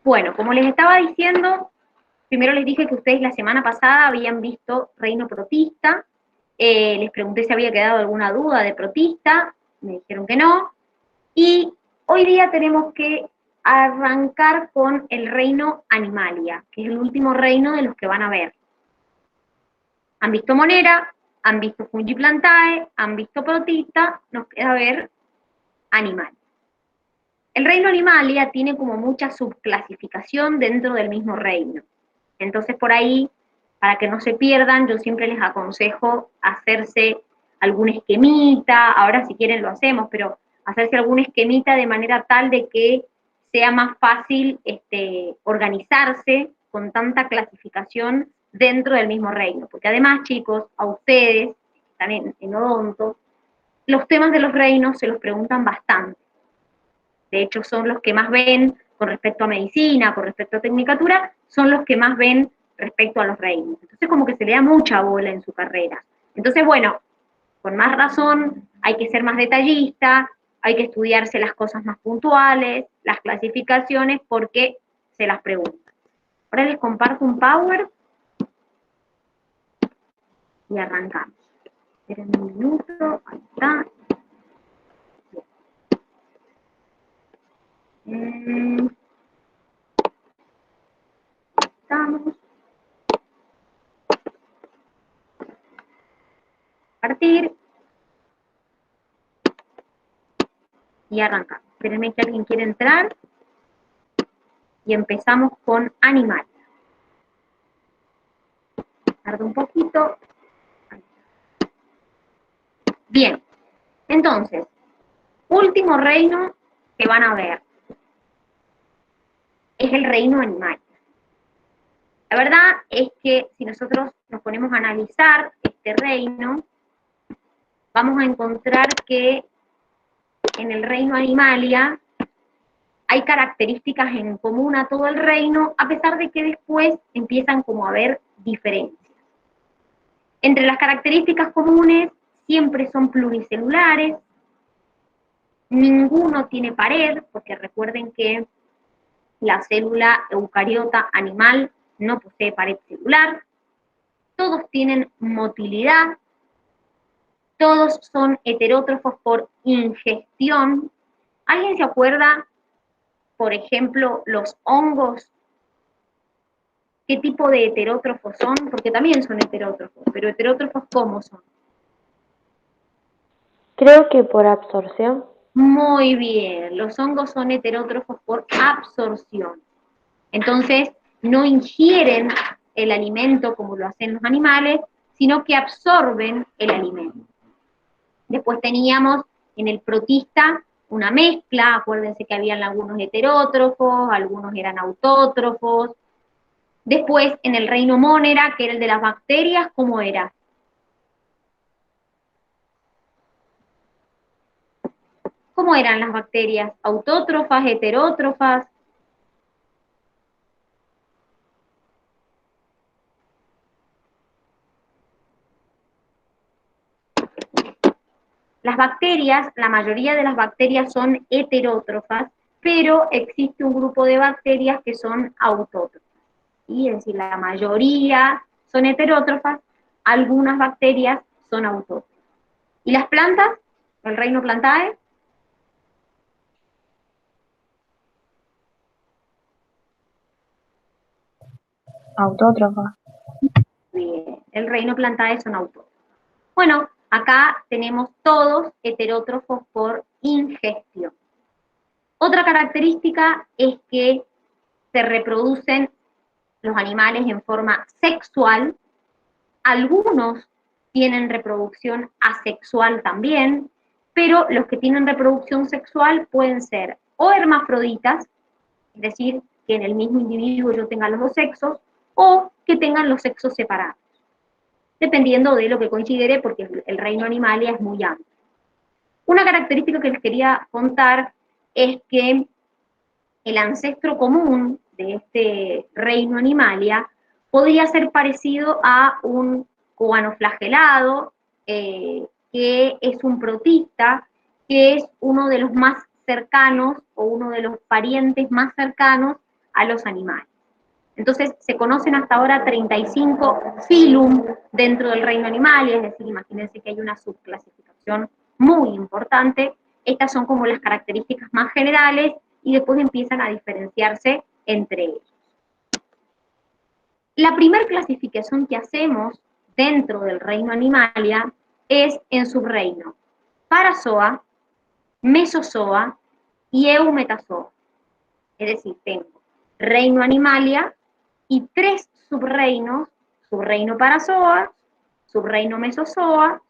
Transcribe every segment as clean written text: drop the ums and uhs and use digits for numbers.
Bueno, como les estaba diciendo, primero les dije que ustedes la semana pasada habían visto reino protista, les pregunté si había quedado alguna duda de protista, me dijeron que no, y hoy día tenemos que arrancar con el reino Animalia, que es el último reino de los que van a ver. Han visto Monera, han visto Fungiplantae, han visto Protista, nos queda ver Animalia. El reino Animalia tiene como mucha subclasificación dentro del mismo reino. Entonces por ahí, para que no se pierdan, yo siempre les aconsejo hacerse algún esquemita, ahora si quieren lo hacemos, pero hacerse algún esquemita de manera tal de que sea más fácil organizarse con tanta clasificación dentro del mismo reino. Porque además, chicos, a ustedes, que están en odonto, los temas de los reinos se los preguntan bastante. De hecho, son los que más ven con respecto a medicina, con respecto a tecnicatura, son los que más ven respecto a los reinos. Entonces, como que se le da mucha bola en su carrera. Entonces, bueno, con más razón, hay que ser más detallista, hay que estudiarse las cosas más puntuales, las clasificaciones, porque se las preguntan. Ahora les comparto un Power y arrancamos. Esperen un minuto, ahí está. Estamos. Partir. Y arrancamos. Espérenme que alguien quiere entrar. Y empezamos con animal. Tarda un poquito. Bien. Entonces, último reino que van a ver es el reino animal. La verdad es que si nosotros nos ponemos a analizar este reino, vamos a encontrar que en el reino Animalia hay características en común a todo el reino, a pesar de que después empiezan como a haber diferencias. Entre las características comunes siempre son pluricelulares, ninguno tiene pared, porque recuerden que la célula eucariota animal no posee pared celular, todos tienen motilidad, todos son heterótrofos por ingestión. ¿Alguien se acuerda, por ejemplo, los hongos? ¿Qué tipo de heterótrofos son? Porque también son heterótrofos, pero heterótrofos ¿cómo son? Creo que por absorción. Muy bien, los hongos son heterótrofos por absorción. Entonces, no ingieren el alimento como lo hacen los animales, sino que absorben el alimento. Después teníamos en el protista una mezcla, acuérdense que habían algunos heterótrofos, algunos eran autótrofos. Después en el reino Monera, que era el de las bacterias, ¿cómo era? ¿Cómo eran las bacterias? ¿Autótrofas, heterótrofas? Las bacterias, la mayoría de las bacterias son heterótrofas, pero existe un grupo de bacterias que son autótrofas. ¿Sí? Es decir, la mayoría son heterótrofas, algunas bacterias son autótrofas. ¿Y las plantas? ¿El reino Plantae? Autótrofa. Bien, el reino Plantae son autótrofos. Bueno, acá tenemos todos heterótrofos por ingestión. Otra característica es que se reproducen los animales en forma sexual, algunos tienen reproducción asexual también, pero los que tienen reproducción sexual pueden ser o hermafroditas, es decir, que en el mismo individuo yo tenga los dos sexos, o que tengan los sexos separados, dependiendo de lo que considere, porque el reino animalia es muy amplio. Una característica que les quería contar es que el ancestro común de este reino animalia podría ser parecido a un coanoflagelado, que es un protista, que es uno de los más cercanos o uno de los parientes más cercanos a los animales. Entonces, se conocen hasta ahora 35 filum dentro del reino animal, es decir, imagínense que hay una subclasificación muy importante. Estas son como las características más generales y después empiezan a diferenciarse entre ellos. La primera clasificación que hacemos dentro del reino Animalia es en subreino Parazoa, Mesozoa y Eumetazoa. Es decir, tengo reino Animalia y 3 subreinos: subreino Parazoa, subreino Mesozoa,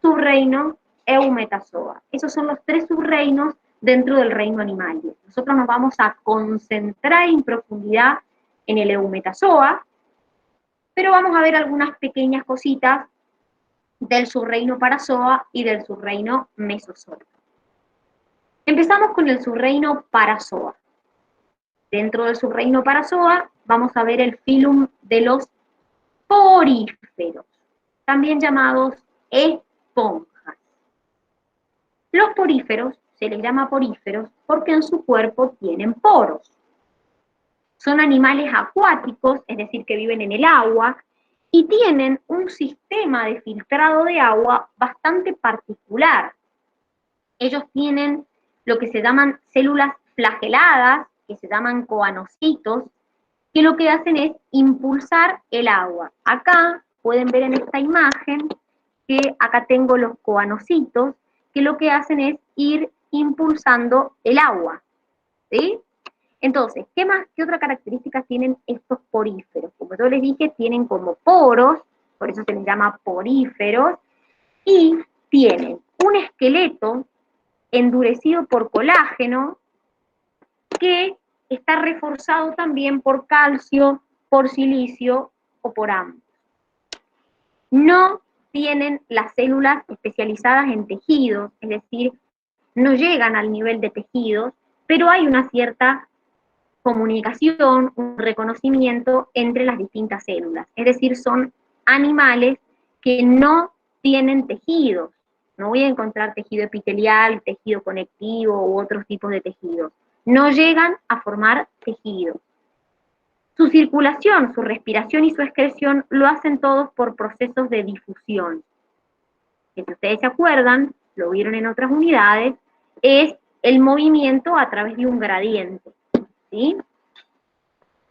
subreino Eumetazoa. Esos son los 3 subreinos dentro del reino Animalia. Nosotros nos vamos a concentrar en profundidad en el Eumetazoa, pero vamos a ver algunas pequeñas cositas del subreino Parazoa y del subreino Mesozoa. Empezamos con el subreino Parazoa. Dentro del subreino Parazoa vamos a ver el filum de los poríferos, también llamados esponjas. Los poríferos se les llama poríferos porque en su cuerpo tienen poros. Son animales acuáticos, es decir, que viven en el agua, y tienen un sistema de filtrado de agua bastante particular. Ellos tienen lo que se llaman células flageladas, que se llaman coanocitos, que lo que hacen es impulsar el agua. Acá pueden ver en esta imagen que acá tengo los coanocitos, que lo que hacen es ir impulsando el agua, ¿sí? Entonces, ¿qué otras características tienen estos poríferos? Como yo les dije, tienen como poros, por eso se les llama poríferos, y tienen un esqueleto endurecido por colágeno que está reforzado también por calcio, por silicio o por ambos. No tienen las células especializadas en tejidos, es decir, no llegan al nivel de tejidos, pero hay una cierta comunicación, un reconocimiento entre las distintas células. Es decir, son animales que no tienen tejidos. No voy a encontrar tejido epitelial, tejido conectivo u otros tipos de tejidos. No llegan a formar tejidos. Su circulación, su respiración y su excreción lo hacen todos por procesos de difusión. Que si ustedes se acuerdan, lo vieron en otras unidades, es el movimiento a través de un gradiente. ¿Sí?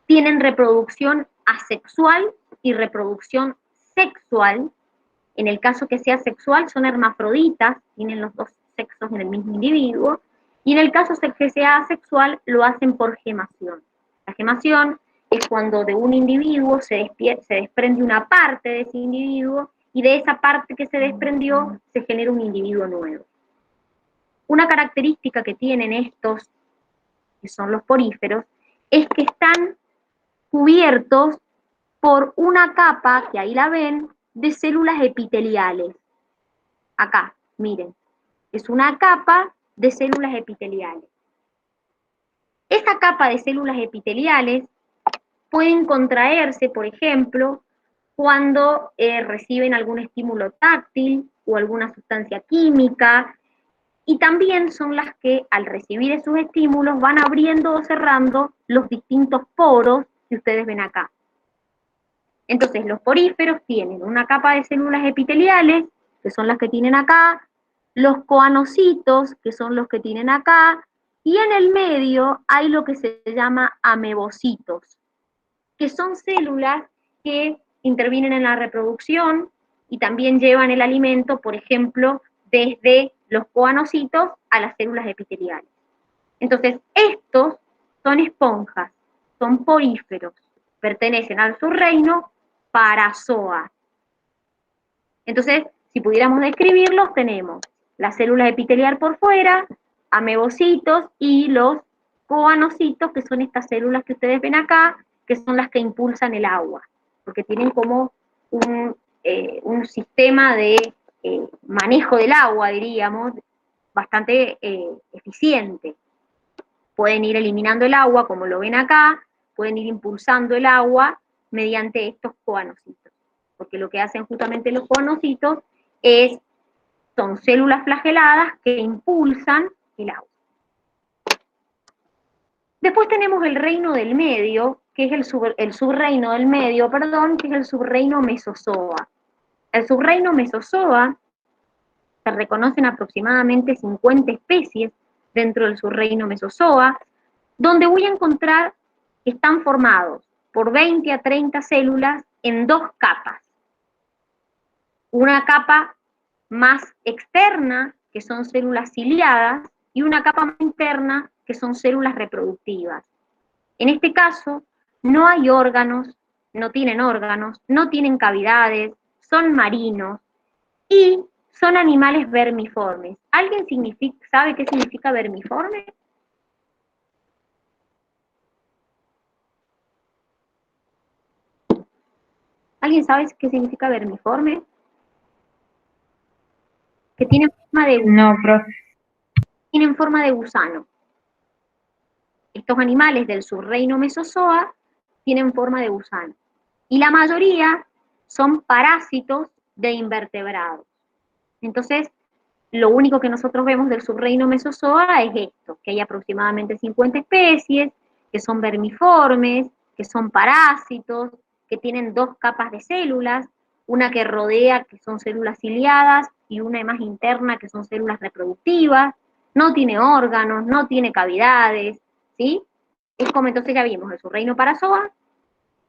Tienen reproducción asexual y reproducción sexual. En el caso que sea sexual, son hermafroditas, tienen los dos sexos en el mismo individuo, y en el caso que sea asexual, lo hacen por gemación. La gemación es cuando de un individuo se desprende una parte de ese individuo, y de esa parte que se desprendió, se genera un individuo nuevo. Una característica que tienen estos, que son los poríferos, es que están cubiertos por una capa, que ahí la ven, de células epiteliales. Acá, miren, es una capa de células epiteliales. Esa capa de células epiteliales pueden contraerse, por ejemplo, cuando reciben algún estímulo táctil o alguna sustancia química, y también son las que, al recibir esos estímulos, van abriendo o cerrando los distintos poros que ustedes ven acá. Entonces, los poríferos tienen una capa de células epiteliales, que son las que tienen acá, los coanocitos, que son los que tienen acá, y en el medio hay lo que se llama amebocitos, que son células que intervienen en la reproducción y también llevan el alimento, por ejemplo, desde los coanocitos a las células epiteliales. Entonces, estos son esponjas, son poríferos, pertenecen al subreino Parazoa. Entonces, si pudiéramos describirlos, tenemos la célula epitelial por fuera, amebocitos y los coanocitos, que son estas células que ustedes ven acá, que son las que impulsan el agua, porque tienen como un sistema de manejo del agua, diríamos, bastante eficiente. Pueden ir eliminando el agua, como lo ven acá, pueden ir impulsando el agua mediante estos coanocitos, porque lo que hacen justamente los coanocitos son células flageladas que impulsan el agua. Después tenemos el reino del medio, que es el subreino del medio, perdón, que es el subreino Mesozoa. El subreino Mesozoa se reconocen aproximadamente 50 especies dentro del subreino Mesozoa, donde voy a encontrar que están formados por 20 a 30 células en dos capas. Una capa más externa, que son células ciliadas, y una capa más interna, que son células reproductivas. En este caso, no hay órganos, no tienen cavidades, son marinos y son animales vermiformes. ¿Alguien sabe qué significa vermiforme? ¿Alguien sabe qué significa vermiforme? Que tienen forma de gusano. No, profe. Tienen forma de gusano. Estos animales del subreino Mesozoa tienen forma de gusano. Y la mayoría son parásitos de invertebrados. Entonces, lo único que nosotros vemos del subreino Mesozoa es esto, que hay aproximadamente 50 especies, que son vermiformes, que son parásitos, que tienen dos capas de células, una que rodea, que son células ciliadas, y una más interna, que son células reproductivas, no tiene órganos, no tiene cavidades, ¿sí? Es como entonces ya vimos el subreino Parazoa,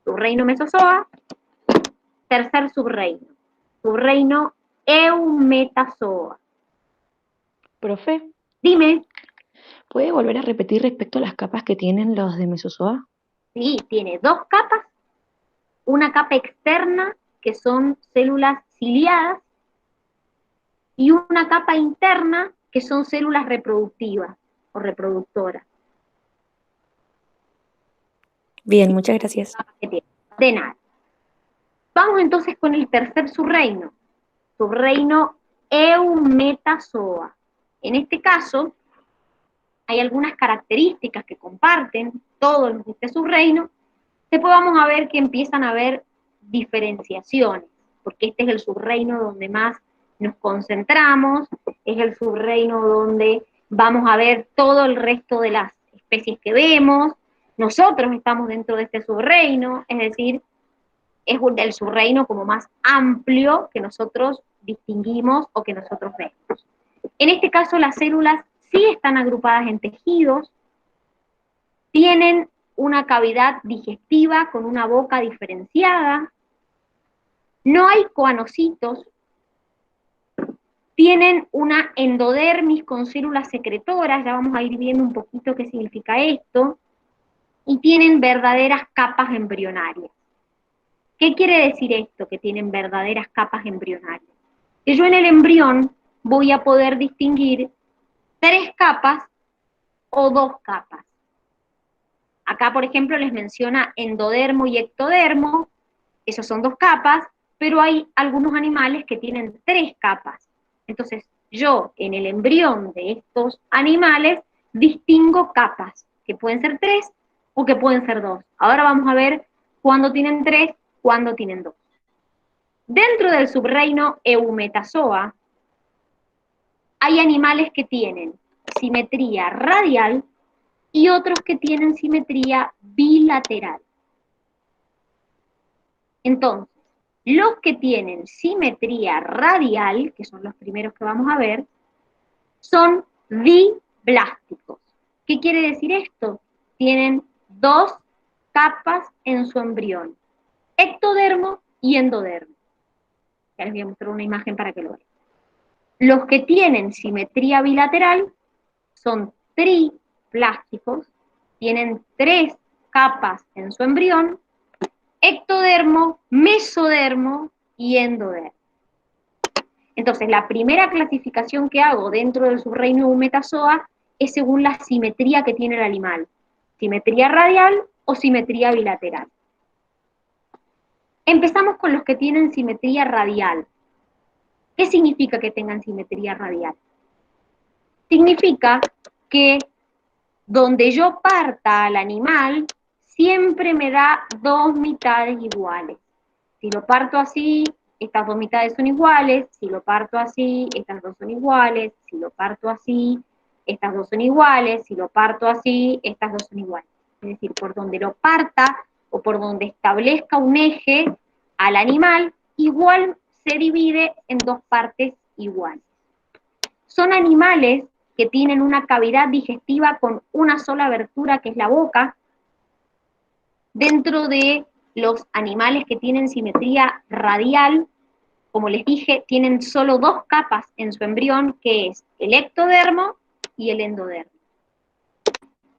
subreino Mesozoa, tercer subreino Eumetazoa. Profe, Dime. ¿puede volver a repetir respecto a las capas que tienen los de Mesozoa? Sí, tiene dos capas, una capa externa, que son células ciliadas, y una capa interna, que son células reproductivas o reproductoras. Bien, muchas gracias. De nada. Vamos entonces con el tercer subreino Eumetazoa. En este caso, hay algunas características que comparten todos los de este subreino. Después vamos a ver que empiezan a haber diferenciaciones, porque este es el subreino donde más nos concentramos, es el subreino donde vamos a ver todo el resto de las especies que vemos. Nosotros estamos dentro de este subreino, es decir, es el subreino como más amplio que nosotros distinguimos o que nosotros vemos. En este caso, las células sí están agrupadas en tejidos, tienen una cavidad digestiva con una boca diferenciada, no hay coanocitos, tienen una endodermis con células secretoras, ya vamos a ir viendo un poquito qué significa esto, y tienen verdaderas capas embrionarias. ¿Qué quiere decir esto, que tienen verdaderas capas embrionarias? Que yo en el embrión voy a poder distinguir 3 capas o 2 capas. Acá, por ejemplo, les menciona endodermo y ectodermo, esos son 2 capas, pero hay algunos animales que tienen 3 capas. Entonces, yo en el embrión de estos animales distingo capas, que pueden ser 3 o que pueden ser 2. Ahora vamos a ver cuándo tienen 3, cuándo tienen 2. Dentro del subreino Eumetazoa, hay animales que tienen simetría radial y otros que tienen simetría bilateral. Entonces, los que tienen simetría radial, que son los primeros que vamos a ver, son diblásticos. ¿Qué quiere decir esto? Tienen 2 capas en su embrión, ectodermo y endodermo. Ya les voy a mostrar una imagen para que lo vean. Los que tienen simetría bilateral son triplásticos, tienen 3 capas en su embrión, ectodermo, mesodermo y endodermo. Entonces, la primera clasificación que hago dentro del subreino Eumetazoa es según la simetría que tiene el animal. Simetría radial o simetría bilateral. Empezamos con los que tienen simetría radial. ¿Qué significa que tengan simetría radial? Significa que donde yo parta al animal, siempre me da 2 mitades iguales. Si lo parto así, estas 2 mitades son iguales, si lo parto así, estas 2 son iguales, si lo parto así, estas 2 son iguales, si lo parto así, estas 2 son iguales. es decir, por donde lo parta o por donde establezca un eje al animal, igual se divide en dos partes iguales. Son animales que tienen una cavidad digestiva con una sola abertura, que es la boca. Dentro de los animales que tienen simetría radial, como les dije, tienen solo dos capas en su embrión, que es el ectodermo y el endodermo.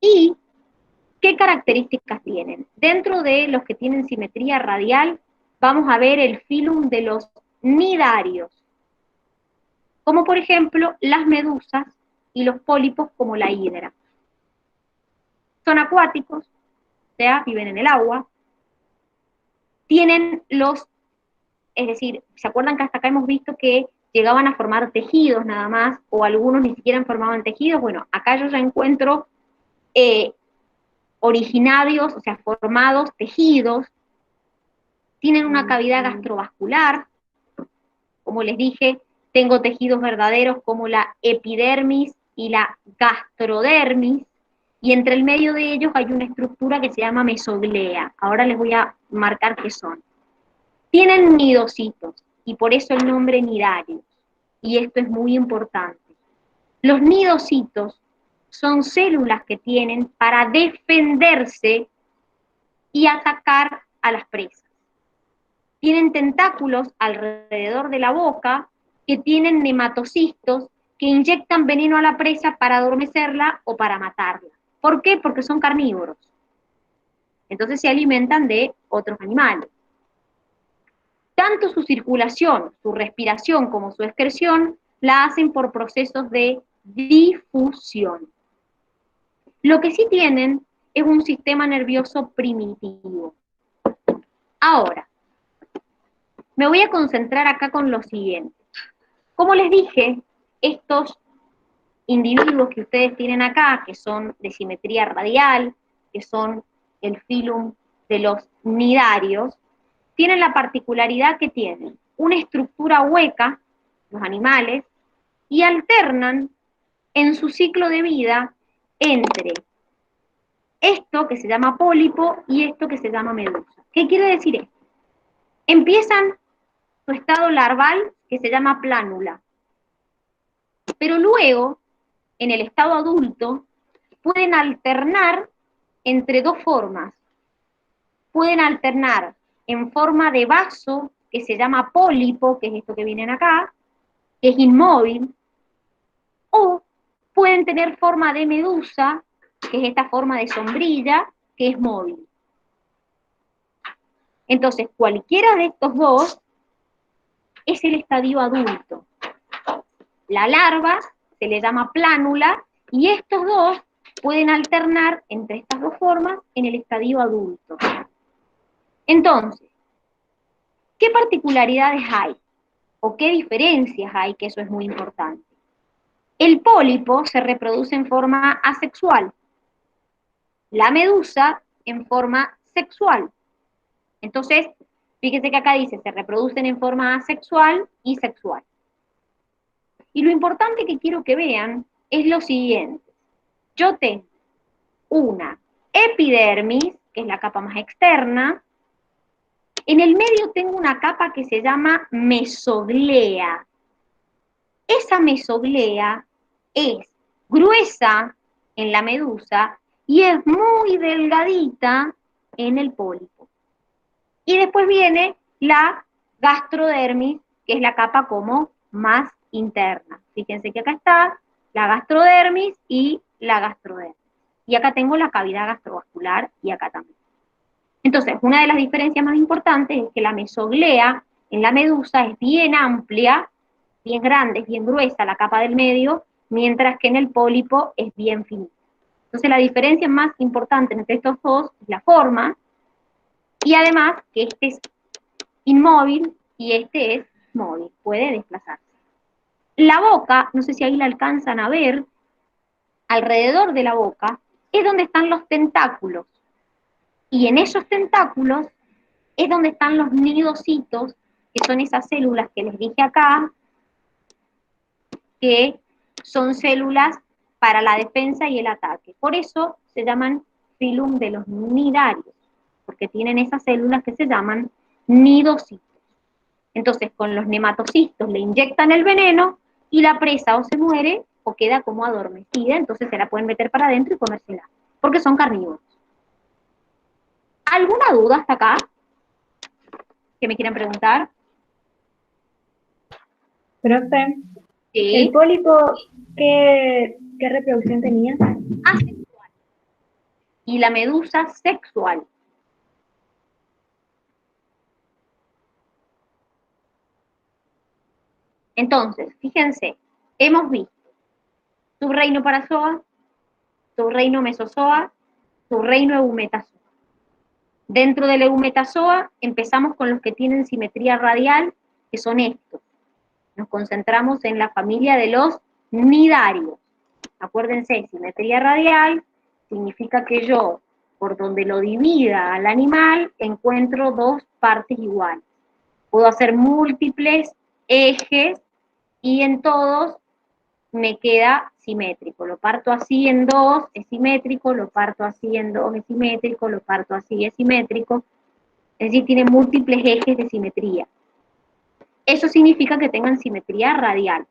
¿Y qué características tienen? Dentro de los que tienen simetría radial, vamos a ver el filum de los nidarios, como por ejemplo las medusas y los pólipos como la hidra. Son acuáticos, o sea, viven en el agua, tienen es decir, ¿se acuerdan que hasta acá hemos visto que llegaban a formar tejidos nada más, o algunos ni siquiera formaban tejidos? Bueno, acá yo ya encuentro originarios, o sea, formados tejidos, tienen una cavidad gastrovascular, como les dije, tengo tejidos verdaderos como la epidermis y la gastrodermis, y entre el medio de ellos hay una estructura que se llama mesoglea. Ahora les voy a marcar qué son. Tienen nidocitos, y por eso el nombre nidarios, y esto es muy importante. Los nidocitos son células que tienen para defenderse y atacar a las presas. Tienen tentáculos alrededor de la boca que tienen nematocistos que inyectan veneno a la presa para adormecerla o para matarla. ¿Por qué? Porque son carnívoros. Entonces se alimentan de otros animales. Tanto su circulación, su respiración como su excreción la hacen por procesos de difusión. Lo que sí tienen es un sistema nervioso primitivo. Ahora, me voy a concentrar acá con lo siguiente. Como les dije, estos individuos que ustedes tienen acá, que son de simetría radial, que son el filum de los nidarios, tienen la particularidad que tienen una estructura hueca, los animales, y alternan en su ciclo de vida entre esto que se llama pólipo y esto que se llama medusa. ¿Qué quiere decir esto? Empiezan su estado larval, que se llama plánula, pero luego, en el estado adulto, pueden alternar entre dos formas. Pueden alternar en forma de vaso, que se llama pólipo, que es esto que vienen acá, que es inmóvil, o pueden tener forma de medusa, que es esta forma de sombrilla, que es móvil. Entonces, cualquiera de estos dos es el estadio adulto. La larva se le llama plánula, y estos dos pueden alternar entre estas dos formas en el estadio adulto. Entonces, ¿qué particularidades hay? ¿O qué diferencias hay? Que eso es muy importante. El pólipo se reproduce en forma asexual, la medusa en forma sexual. Entonces, fíjense que acá dice, se reproducen en forma asexual y sexual. Y lo importante que quiero que vean es lo siguiente. Yo tengo una epidermis, que es la capa más externa. En el medio tengo una capa que se llama mesoglea. Esa mesoglea es gruesa en la medusa y es muy delgadita en el pólipo. Y después viene la gastrodermis, que es la capa como más interna. Fíjense que acá está la gastrodermis y la gastrodermis. Y acá tengo la cavidad gastrovascular y acá también. Entonces, una de las diferencias más importantes es que la mesoglea en la medusa es bien amplia, bien grande, es bien gruesa la capa del medio, mientras que en el pólipo es bien finita. Entonces, la diferencia más importante entre estos dos es la forma, y además que este es inmóvil y este es móvil, puede desplazarse. La boca, no sé si ahí la alcanzan a ver, alrededor de la boca es donde están los tentáculos. Y en esos tentáculos es donde están los nidocitos, que son esas células que les dije acá, que son células para la defensa y el ataque. Por eso se llaman filum de los nidarios, porque tienen esas células que se llaman nidocitos. Entonces, con los nematocistos le inyectan el veneno y la presa o se muere o queda como adormecida, entonces se la pueden meter para adentro y comérsela, porque son carnívoros. ¿Alguna duda hasta acá que me quieran preguntar? Profe, ¿el Sí. pólipo qué reproducción tenía? Asexual. Y la medusa sexual. Entonces, fíjense, hemos visto subreino Parazoa, subreino Mesozoa, subreino Eumetazoa. Dentro del Eumetazoa empezamos con los que tienen simetría radial, que son estos. Nos concentramos en la familia de los nidarios. Acuérdense, simetría radial significa que yo, por donde lo divida al animal, encuentro dos partes iguales. Puedo hacer múltiples ejes y en todos me queda simétrico. Lo parto así en dos, es simétrico, lo parto así en dos, es simétrico, lo parto así, es simétrico. Es decir, tiene múltiples ejes de simetría. Eso significa que tengan simetría radial.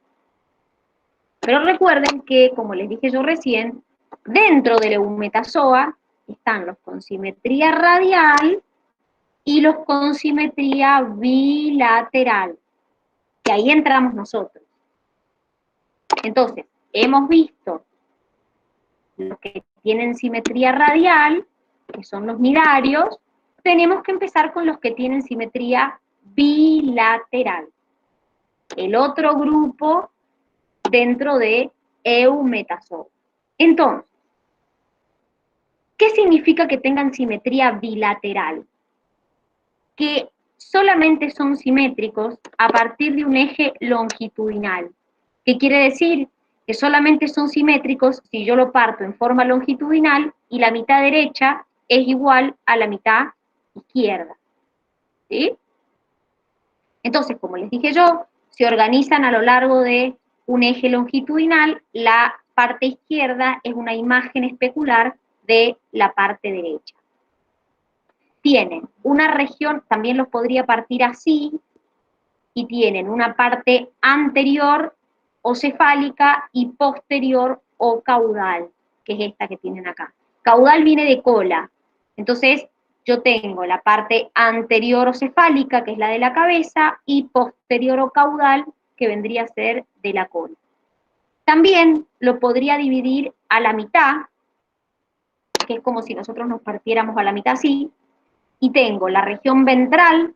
Pero recuerden que, como les dije yo recién, dentro del Eumetazoa están los con simetría radial y los con simetría bilateral. Y ahí entramos nosotros. Entonces, hemos visto los que tienen simetría radial, que son los nidarios, tenemos que empezar con los que tienen simetría bilateral. El otro grupo dentro de Eumetazoa. Entonces, ¿qué significa que tengan simetría bilateral? Que solamente son simétricos a partir de un eje longitudinal. ¿Qué quiere decir? Que solamente son simétricos si yo lo parto en forma longitudinal y la mitad derecha es igual a la mitad izquierda. ¿Sí? Entonces, como les dije yo, se organizan a lo largo de un eje longitudinal, la parte izquierda es una imagen especular de la parte derecha. Tienen una región, también los podría partir así, y tienen una parte anterior o cefálica y posterior o caudal, que es esta que tienen acá. Caudal viene de cola, entonces yo tengo la parte anterior o cefálica, que es la de la cabeza, y posterior o caudal, que vendría a ser de la cola. También lo podría dividir a la mitad, que es como si nosotros nos partiéramos a la mitad así, y tengo la región ventral,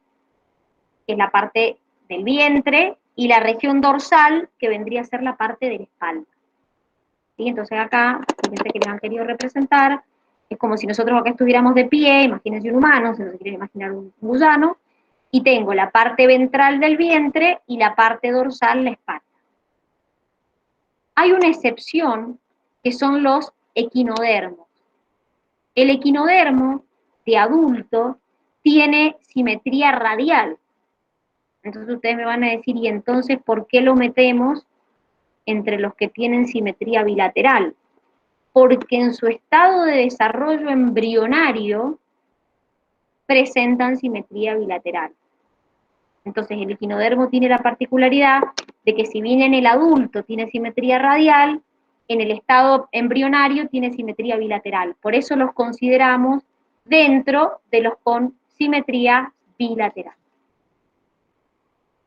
que es la parte del vientre, y la región dorsal, que vendría a ser la parte de la espalda. ¿Sí? Entonces acá, fíjense que les han querido representar, es como si nosotros acá estuviéramos de pie, imagínense un humano, si no se quieren imaginar un gusano, y tengo la parte ventral del vientre y la parte dorsal, la espalda. Hay una excepción, que son los equinodermos. El equinodermo de adulto tiene simetría radial. Entonces ustedes me van a decir, ¿y entonces por qué lo metemos entre los que tienen simetría bilateral? Porque en su estado de desarrollo embrionario presentan simetría bilateral. Entonces el equinodermo tiene la particularidad de que si bien en el adulto tiene simetría radial, en el estado embrionario tiene simetría bilateral. Por eso los consideramos dentro de los con simetría bilateral.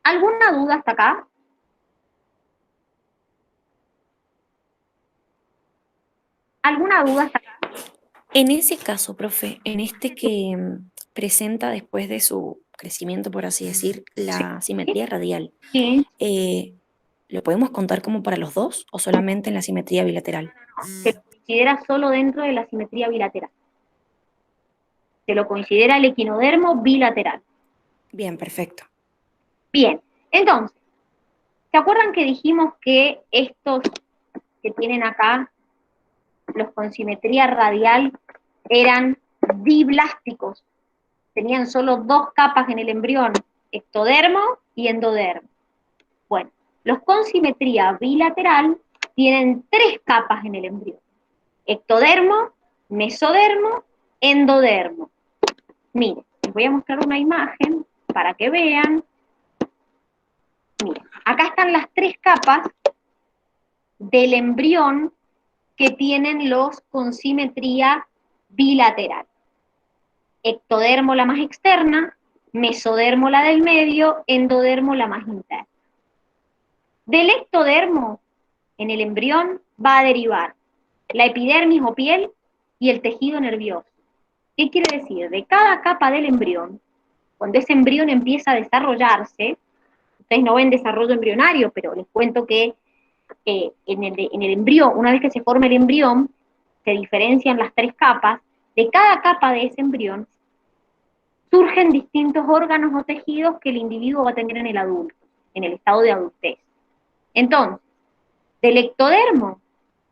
¿Alguna duda hasta acá? ¿Alguna duda hasta acá? En ese caso, profe, en este que presenta después de su crecimiento, por así decir, la simetría radial, Sí. ¿lo podemos contar como para los dos o solamente en la simetría bilateral? Se lo considera solo dentro de la simetría bilateral. Se lo considera el equinodermo bilateral. Bien, perfecto. Bien, entonces, ¿se acuerdan que dijimos que estos que tienen acá, los con simetría radial, eran diblásticos? Tenían solo dos capas en el embrión, ectodermo y endodermo. Bueno, los con simetría bilateral tienen tres capas en el embrión: ectodermo, mesodermo, endodermo. Miren, les voy a mostrar una imagen para que vean. Miren, acá están las 3 capas del embrión que tienen los con simetría bilateral. Ectodermo la más externa, mesodermo la del medio, endodermo la más interna. Del ectodermo, en el embrión, va a derivar la epidermis o piel y el tejido nervioso. ¿Qué quiere decir? De cada capa del embrión, cuando ese embrión empieza a desarrollarse, ustedes no ven desarrollo embrionario, pero les cuento que en el embrión, una vez que se forma el embrión, se diferencian las 3 capas. De cada capa de ese embrión surgen distintos órganos o tejidos que el individuo va a tener en el adulto, en el estado de adultez. Entonces, del ectodermo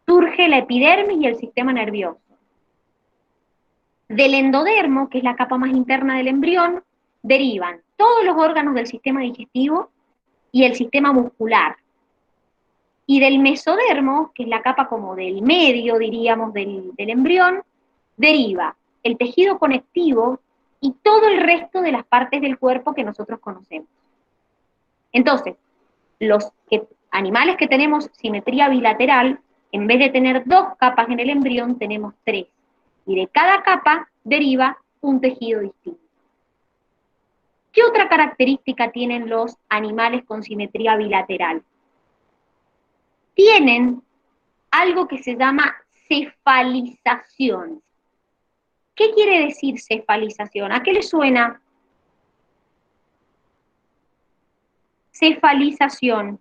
surge la epidermis y el sistema nervioso. Del endodermo, que es la capa más interna del embrión, derivan todos los órganos del sistema digestivo y el sistema muscular. Y del mesodermo, que es la capa como del medio, diríamos, del embrión, deriva el tejido conectivo y todo el resto de las partes del cuerpo que nosotros conocemos. Entonces, los animales que tenemos simetría bilateral, en vez de tener 2 capas en el embrión, tenemos 3. Y de cada capa deriva un tejido distinto. ¿Qué otra característica tienen los animales con simetría bilateral? Tienen algo que se llama cefalización. ¿Qué quiere decir cefalización? ¿A qué le suena? Cefalización.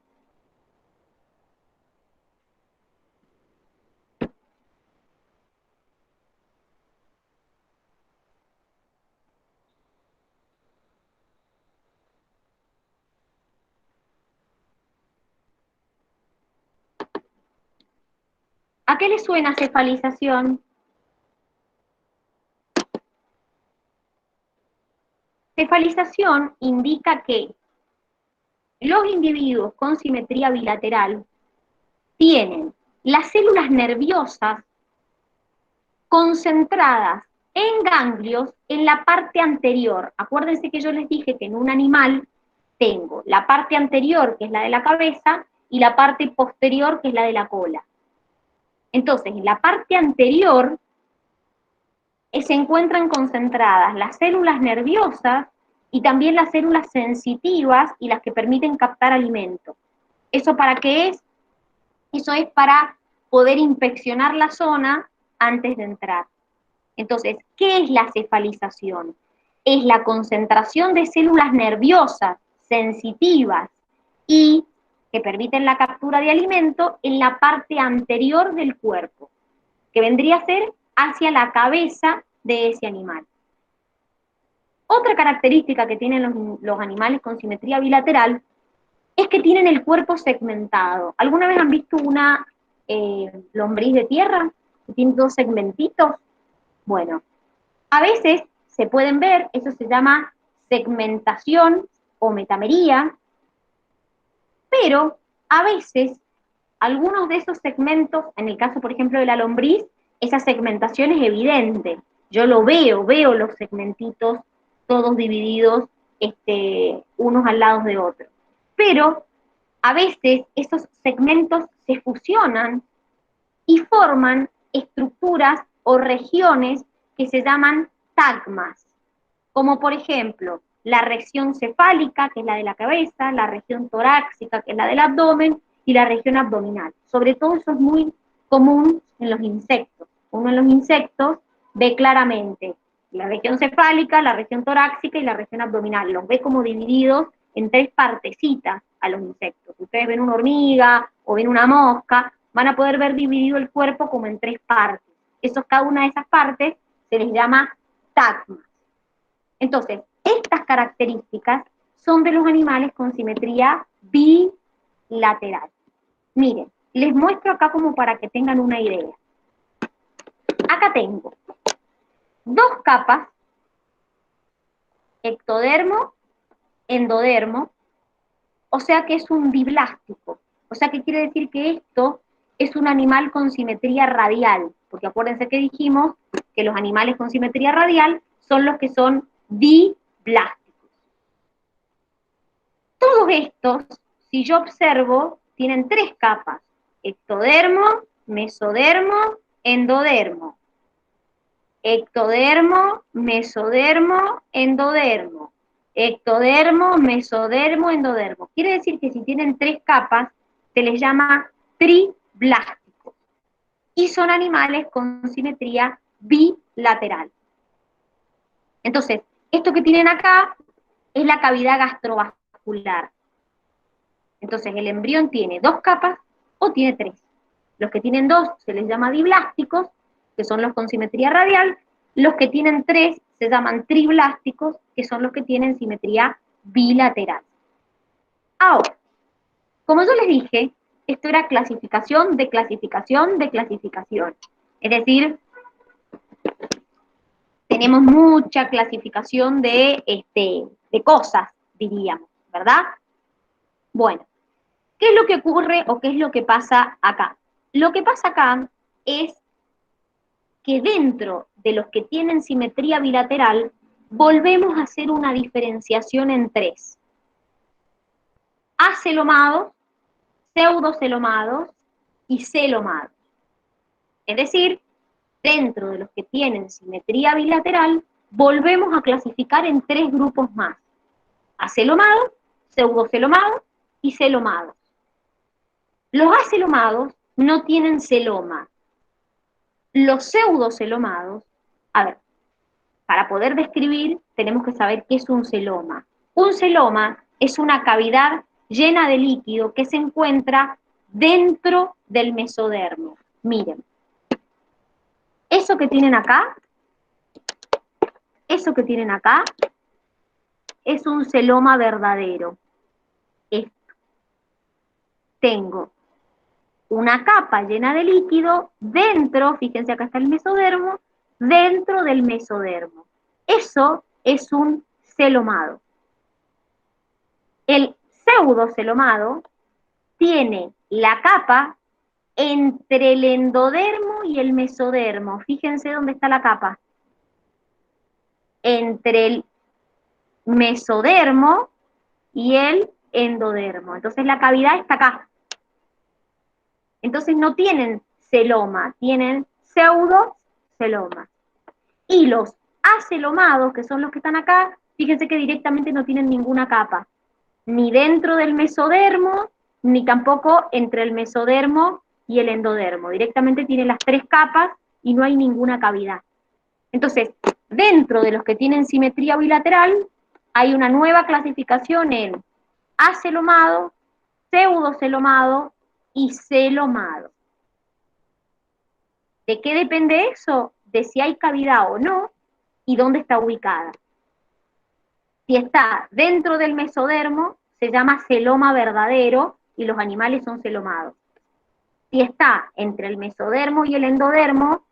¿A qué le suena cefalización? Cefalización indica que los individuos con simetría bilateral tienen las células nerviosas concentradas en ganglios en la parte anterior. Acuérdense que yo les dije que en un animal tengo la parte anterior, que es la de la cabeza, y la parte posterior, que es la de la cola. Entonces, en la parte anterior se encuentran concentradas las células nerviosas y también las células sensitivas y las que permiten captar alimento. ¿Eso para qué es? Eso es para poder inspeccionar la zona antes de entrar. Entonces, ¿qué es la cefalización? Es la concentración de células nerviosas, sensitivas y que permiten la captura de alimento en la parte anterior del cuerpo, que vendría a ser hacia la cabeza de ese animal. Otra característica que tienen los animales con simetría bilateral es que tienen el cuerpo segmentado. ¿Alguna vez han visto una lombriz de tierra que tiene 2 segmentitos? Bueno, a veces se pueden ver, eso se llama segmentación o metamería, pero a veces algunos de esos segmentos, en el caso por ejemplo de la lombriz, esa segmentación es evidente. Yo lo veo los segmentitos todos divididos unos al lado de otros. Pero a veces esos segmentos se fusionan y forman estructuras o regiones que se llaman tagmas, como por ejemplo la región cefálica, que es la de la cabeza, la región torácica, que es la del abdomen, y la región abdominal. Sobre todo eso es muy común en los insectos. Uno en los insectos ve claramente la región cefálica, la región torácica y la región abdominal. Los ve como divididos en 3 partecitas a los insectos. Si ustedes ven una hormiga o ven una mosca, van a poder ver dividido el cuerpo como en 3 partes. Cada una de esas partes se les llama tagmas. Entonces, estas características son de los animales con simetría bilateral. Miren, les muestro acá como para que tengan una idea. Acá tengo 2 capas, ectodermo, endodermo, o sea que es un diblástico. O sea que quiere decir que esto es un animal con simetría radial, porque acuérdense que dijimos que los animales con simetría radial son los que son diblásticos. Todos estos, si yo observo, tienen tres capas: ectodermo, mesodermo, endodermo. Ectodermo, mesodermo, endodermo. Ectodermo, mesodermo, endodermo. Quiere decir que si tienen tres capas, se les llama triblásticos. Y son animales con simetría bilateral. Entonces, esto que tienen acá es la cavidad gastrovascular. Entonces, el embrión tiene dos capas o tiene tres. Los que tienen dos se les llama diblásticos, que son los con simetría radial. Los que tienen tres se llaman triblásticos, que son los que tienen simetría bilateral. Ahora, como yo les dije, esto era clasificación de clasificación de clasificación. Es decir, tenemos mucha clasificación de cosas, diríamos, ¿verdad? Bueno, ¿qué es lo que ocurre o qué es lo que pasa acá? Lo que pasa acá es que dentro de los que tienen simetría bilateral, volvemos a hacer una diferenciación en tres: acelomados, pseudocelomados y celomados. Es decir, dentro de los que tienen simetría bilateral, volvemos a clasificar en tres grupos más: acelomados, pseudocelomados y celomados. Los acelomados no tienen celoma. Los pseudocelomados, a ver, para poder describir tenemos que saber qué es un celoma. Un celoma es una cavidad llena de líquido que se encuentra dentro del mesodermo. Miren, eso que tienen acá es un celoma verdadero. Esto. Tengo una capa llena de líquido dentro, fíjense acá está el mesodermo, dentro del mesodermo. Eso es un celomado. El pseudocelomado tiene la capa entre el endodermo y el mesodermo. Fíjense dónde está la capa. Entre el mesodermo y el endodermo. Entonces la cavidad está acá. Entonces no tienen celoma, tienen pseudoceloma. Y los acelomados, que son los que están acá, fíjense que directamente no tienen ninguna capa, ni dentro del mesodermo, ni tampoco entre el mesodermo y el endodermo. Directamente tienen las tres capas y no hay ninguna cavidad. Entonces, dentro de los que tienen simetría bilateral, hay una nueva clasificación en acelomado, pseudocelomado y celomado. ¿De qué depende eso? De si hay cavidad o no y dónde está ubicada. Si está dentro del mesodermo, se llama celoma verdadero y los animales son celomados. Si está entre el mesodermo y el endodermo,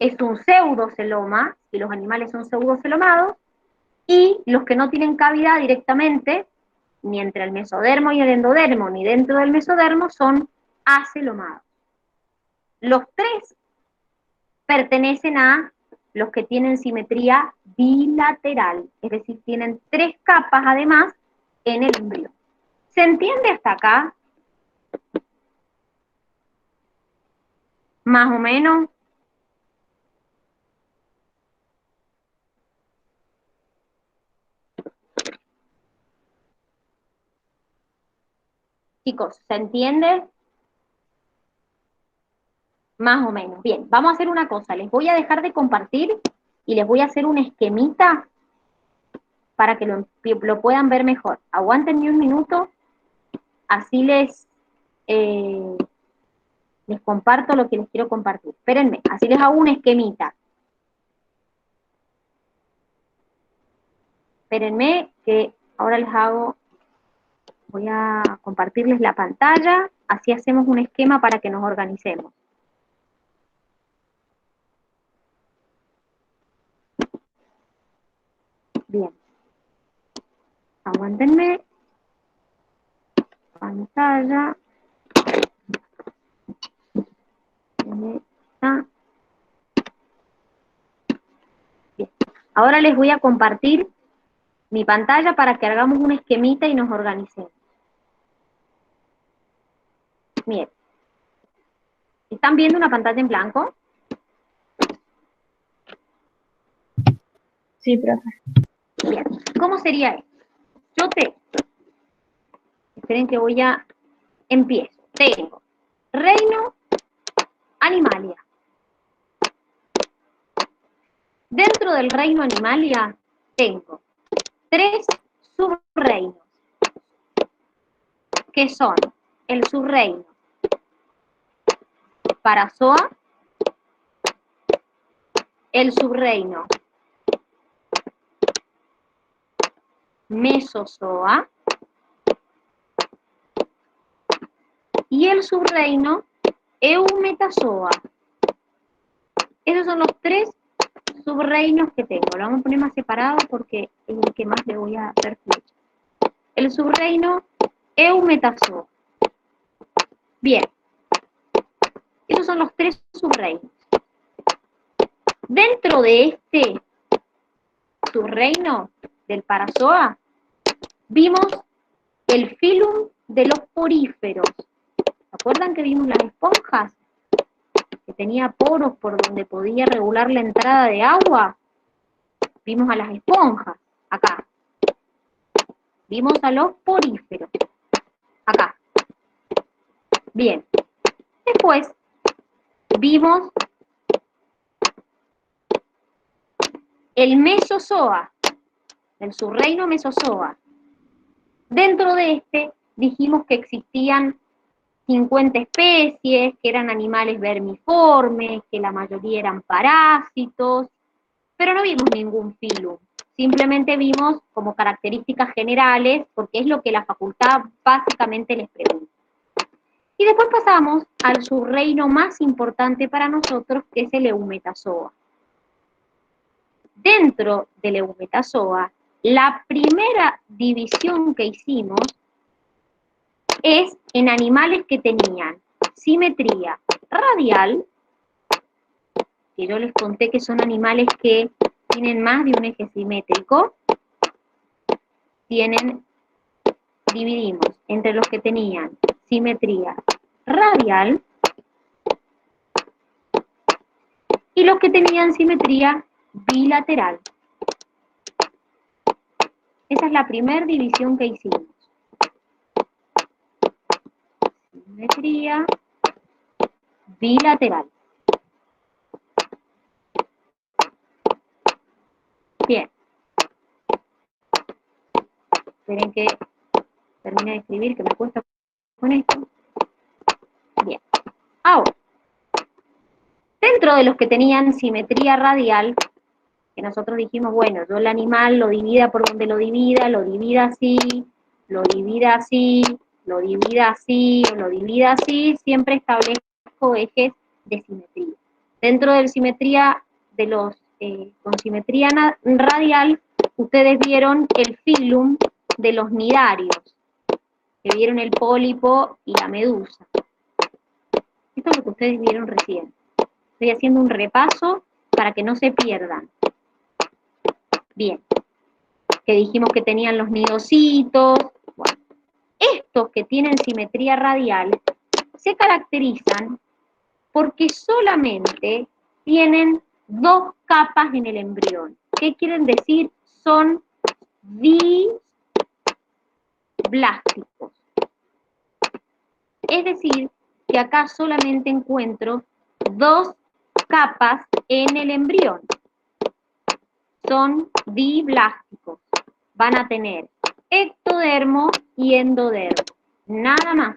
es un pseudoceloma y los animales son pseudocelomados. Y los que no tienen cavidad directamente, ni entre el mesodermo y el endodermo, ni dentro del mesodermo, son acelomados. Los tres pertenecen a los que tienen simetría bilateral, es decir, tienen tres capas además en el embrión. ¿Se entiende hasta acá? Más o menos. Chicos, ¿se entiende? Más o menos. Bien, vamos a hacer una cosa. Les voy a dejar de compartir y les voy a hacer un esquemita para que lo puedan ver mejor. Aguántenme un minuto, así les comparto lo que les quiero compartir. Espérenme, así les hago un esquemita. Espérenme que ahora les hago, voy a compartirles la pantalla, así hacemos un esquema para que nos organicemos. Bien. Aguántenme. Pantalla. Ahí está. Ahora les voy a compartir mi pantalla para que hagamos un esquemita y nos organicemos. Miren, ¿están viendo una pantalla en blanco? Sí, profe. Bien, ¿cómo sería esto? Yo tengo, esperen que empiezo. Tengo reino Animalia. Dentro del reino Animalia tengo 3 subreinos, que son el subreino Parazoa, el subreino Mesozoa y el subreino Eumetazoa. Esos son los 3 subreinos que tengo. Lo vamos a poner más separado porque es el que más le voy a hacer flecha. El subreino Eumetazoa. Bien, esos son los 3 subreinos. Dentro de este subreino del Parazoa, vimos el filum de los poríferos. ¿Se acuerdan que vimos las esponjas? Que tenía poros por donde podía regular la entrada de agua. Vimos a las esponjas, acá. Vimos a los poríferos, acá. Bien. Después vimos el Mesozoa, el subreino Mesozoa. Dentro de este dijimos que existían 50 especies, que eran animales vermiformes, que la mayoría eran parásitos, pero no vimos ningún filum. Simplemente vimos como características generales, porque es lo que la facultad básicamente les pregunta. Y después pasamos al subreino más importante para nosotros, que es el Eumetazoa. Dentro del Eumetazoa, la primera división que hicimos es en animales que tenían simetría radial, que yo les conté que son animales que tienen más de un eje simétrico, dividimos entre los que tenían simetría radial y los que tenían simetría bilateral. Esa es la primera división que hicimos. Simetría bilateral. Bien. Esperen que termine de escribir, que me cuesta con esto. Bien. Ahora, dentro de los que tenían simetría radial, que nosotros dijimos, bueno, yo el animal lo divida por donde lo divida así, lo divida así, lo divida así, o lo divida así, siempre establezco ejes de simetría. Dentro de simetría, con simetría radial, ustedes vieron el filum de los nidarios, que vieron el pólipo y la medusa. Esto es lo que ustedes vieron recién. Estoy haciendo un repaso para que no se pierdan. Bien, que dijimos que tenían los nidocitos. Bueno, estos que tienen simetría radial se caracterizan porque solamente tienen 2 capas en el embrión. ¿Qué quieren decir? Son diblásticos. Es decir, que acá solamente encuentro 2 capas en el embrión. Son diblásticos. Van a tener ectodermo y endodermo. Nada más.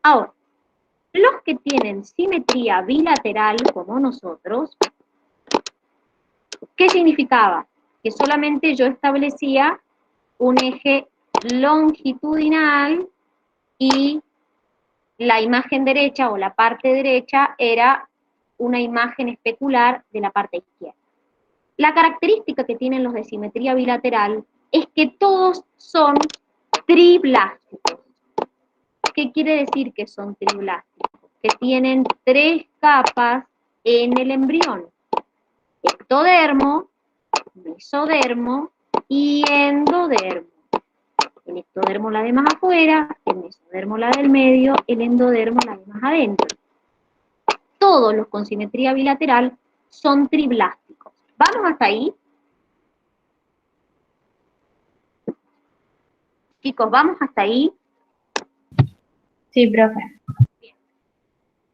Ahora, los que tienen simetría bilateral, como nosotros, ¿qué significaba? Que solamente yo establecía un eje longitudinal y la imagen derecha o la parte derecha era una imagen especular de la parte izquierda. La característica que tienen los de simetría bilateral es que todos son triblásticos. ¿Qué quiere decir que son triblásticos? Que tienen 3 capas en el embrión. Ectodermo, mesodermo y endodermo. El ectodermo la de más afuera, el mesodermo la del medio, el endodermo la de más adentro. Todos los con simetría bilateral son triblásticos. ¿Vamos hasta ahí? Chicos, ¿vamos hasta ahí? Sí, profe.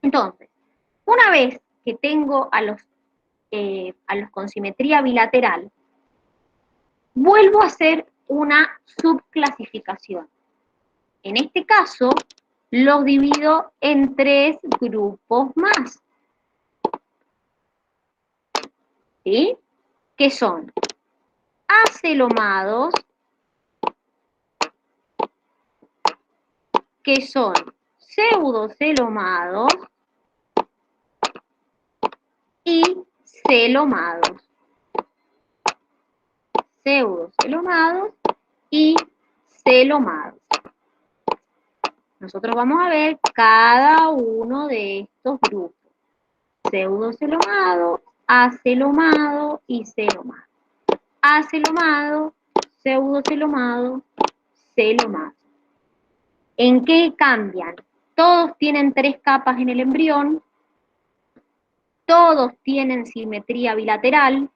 Entonces, una vez que tengo a los con simetría bilateral, vuelvo a hacer una subclasificación. En este caso, los divido en 3 grupos más. ¿Sí? Que son acelomados, que son pseudocelomados y celomados. Pseudocelomados y celomados. Nosotros vamos a ver cada uno de estos grupos. Pseudocelomado, acelomado y celomado. Acelomado, pseudocelomado, celomado. ¿En qué cambian? Todos tienen 3 capas en el embrión, todos tienen simetría bilateral,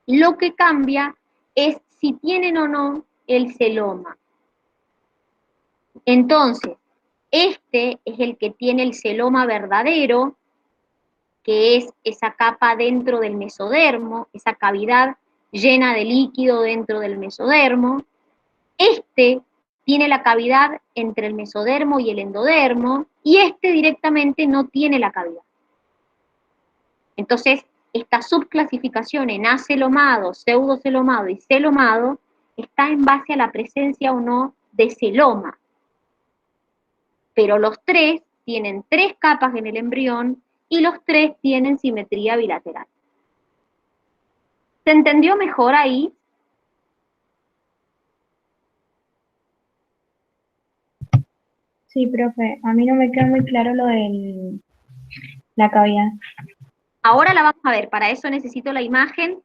lo que cambia es si tienen o no el celoma. Entonces, este es el que tiene el celoma verdadero, que es esa capa dentro del mesodermo, esa cavidad llena de líquido dentro del mesodermo. Este tiene la cavidad entre el mesodermo y el endodermo, y este directamente no tiene la cavidad. Entonces, esta subclasificación en acelomado, pseudocelomado y celomado está en base a la presencia o no de celoma. Pero los 3 tienen 3 capas en el embrión y los 3 tienen simetría bilateral. ¿Se entendió mejor ahí? Sí, profe. A mí no me queda muy claro lo de la cavidad. Ahora la vamos a ver, para eso necesito la imagen,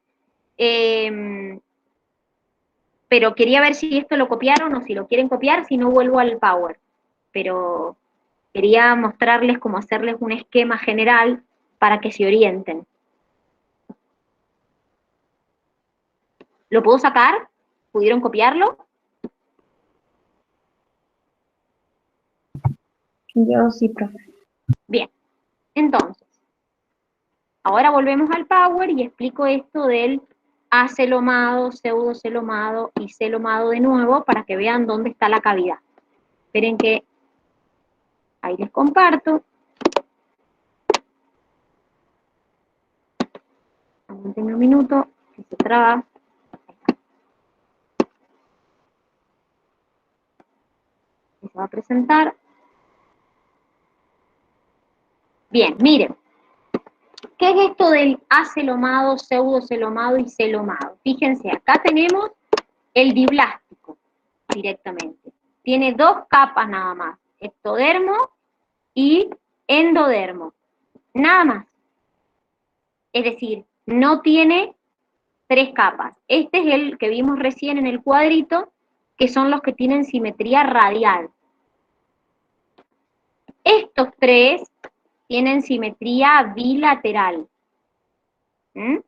pero quería ver si esto lo copiaron o si lo quieren copiar, si no vuelvo al Power. Pero quería mostrarles cómo hacerles un esquema general para que se orienten. ¿Lo puedo sacar? ¿Pudieron copiarlo? Yo sí, profe. Bien, entonces, ahora volvemos al Power y explico esto del acelomado, pseudocelomado y celomado de nuevo para que vean dónde está la cavidad. Esperen que ahí les comparto. Aguántenme un minuto, que se traba. Se va a presentar. Bien, miren. ¿Qué es esto del acelomado, pseudocelomado y celomado? Fíjense, acá tenemos el diblástico directamente. Tiene 2 capas nada más, ectodermo y endodermo. Nada más. Es decir, no tiene 3 capas. Este es el que vimos recién en el cuadrito, que son los que tienen simetría radial. Estos 3 tienen simetría bilateral. ¿Mm?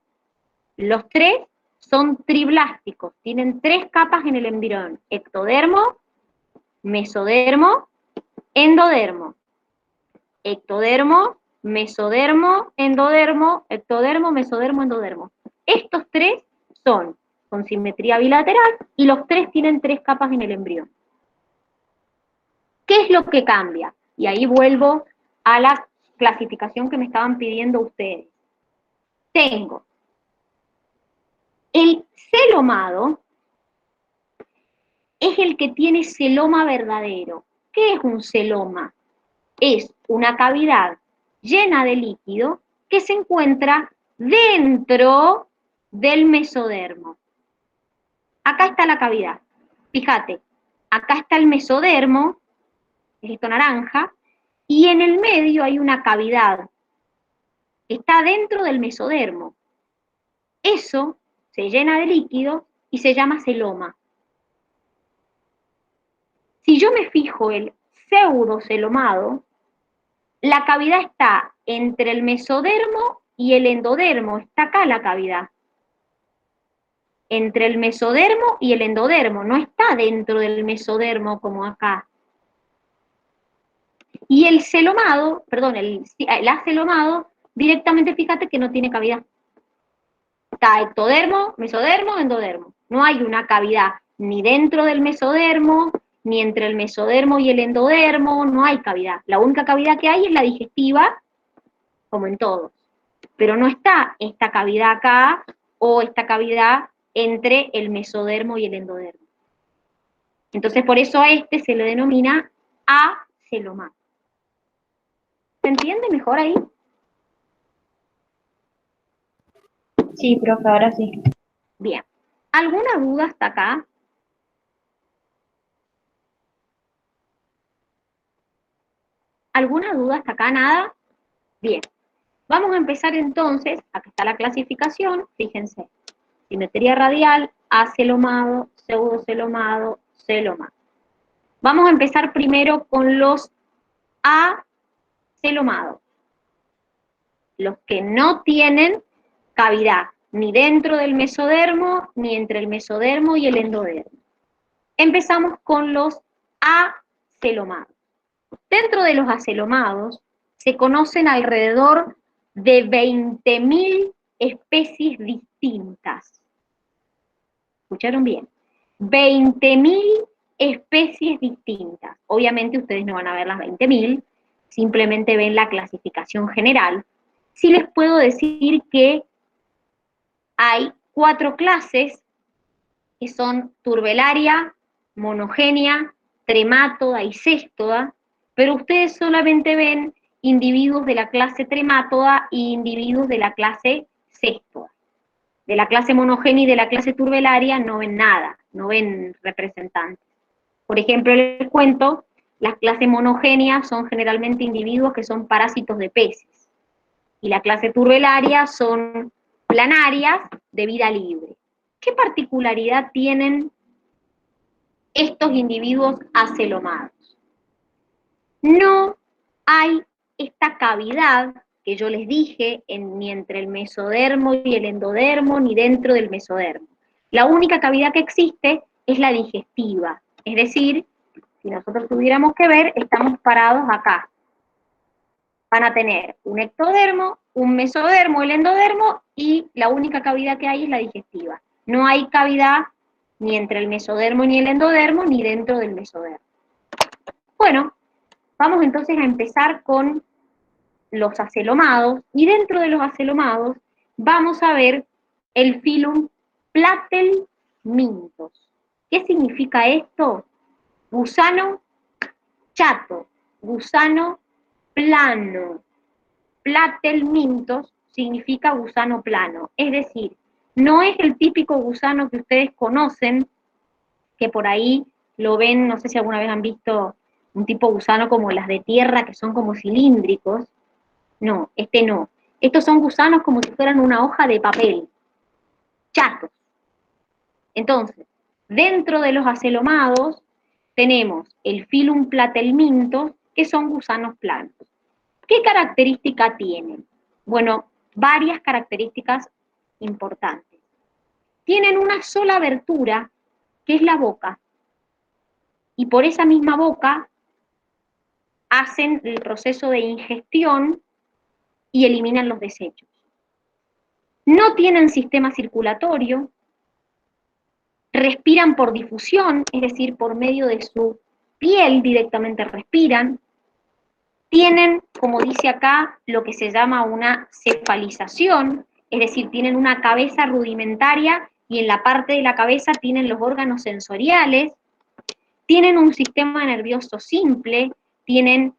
Los 3 son triblásticos, tienen 3 capas en el embrión: ectodermo, mesodermo, endodermo. Ectodermo, mesodermo, endodermo, ectodermo, mesodermo, endodermo. Estos 3 son con simetría bilateral y los 3 tienen 3 capas en el embrión. ¿Qué es lo que cambia? Y ahí vuelvo a la clasificación que me estaban pidiendo ustedes. Tengo el celomado, es el que tiene celoma verdadero. ¿Qué es un celoma? Es una cavidad llena de líquido que se encuentra dentro del mesodermo. Acá está la cavidad. Fíjate, acá está el mesodermo, es esto naranja, y en el medio hay una cavidad que está dentro del mesodermo. Eso se llena de líquido y se llama celoma. Si yo me fijo el pseudocelomado, la cavidad está entre el mesodermo y el endodermo, está acá la cavidad. Entre el mesodermo y el endodermo, no está dentro del mesodermo como acá. Y el celomado, perdón, el acelomado, directamente fíjate que no tiene cavidad. Está ectodermo, mesodermo, endodermo. No hay una cavidad ni dentro del mesodermo, ni entre el mesodermo y el endodermo, no hay cavidad. La única cavidad que hay es la digestiva, como en todos. Pero no está esta cavidad acá o esta cavidad entre el mesodermo y el endodermo. Entonces, por eso a este se le denomina acelomado. ¿Se entiende mejor ahí? Sí, profe, ahora sí. Bien. ¿Alguna duda hasta acá? ¿Alguna duda hasta acá? ¿Nada? Bien. Vamos a empezar entonces, acá está la clasificación, fíjense. Simetría radial, acelomado, pseudocelomado, celomado. Vamos a empezar primero con los acelomados. Los que no tienen cavidad, ni dentro del mesodermo, ni entre el mesodermo y el endodermo. Empezamos con los acelomados. Dentro de los acelomados se conocen alrededor de 20.000 especies distintas. ¿Escucharon bien? 20.000 especies distintas. Obviamente ustedes no van a ver las 20.000, simplemente ven la clasificación general. Sí les puedo decir que hay 4 clases que son turbelaria, monogenia, tremátoda y céstoda, pero ustedes solamente ven individuos de la clase tremátoda y individuos de la clase céstoda. De la clase monogenia y de la clase turbelaria no ven nada, no ven representantes. Por ejemplo, les cuento, las clases monogenias son generalmente individuos que son parásitos de peces, y la clase turbelaria son planarias de vida libre. ¿Qué particularidad tienen estos individuos acelomados? No hay esta cavidad que yo les dije ni entre el mesodermo y el endodermo, ni dentro del mesodermo. La única cavidad que existe es la digestiva, es decir, si nosotros tuviéramos que ver, estamos parados acá. Van a tener un ectodermo, un mesodermo, el endodermo, y la única cavidad que hay es la digestiva. No hay cavidad ni entre el mesodermo ni el endodermo, ni dentro del mesodermo. Bueno, vamos entonces a empezar con los acelomados, y dentro de los acelomados vamos a ver el filum Platelmintos. ¿Qué significa esto? Gusano chato, gusano plano. Platelmintos significa gusano plano, es decir, no es el típico gusano que ustedes conocen, que por ahí lo ven, no sé si alguna vez han visto un tipo gusano como las de tierra, que son como cilíndricos. No, este no. Estos son gusanos como si fueran una hoja de papel, chatos. Entonces, dentro de los acelomados tenemos el filum Platelmintos, que son gusanos planos. ¿Qué característica tienen? Bueno, varias características importantes. Tienen una sola abertura, que es la boca, y por esa misma boca hacen el proceso de ingestión y eliminan los desechos. No tienen sistema circulatorio, respiran por difusión, es decir, por medio de su piel directamente respiran. Tienen, como dice acá, lo que se llama una cefalización, es decir, tienen una cabeza rudimentaria y en la parte de la cabeza tienen los órganos sensoriales. Tienen un sistema nervioso simple, tienen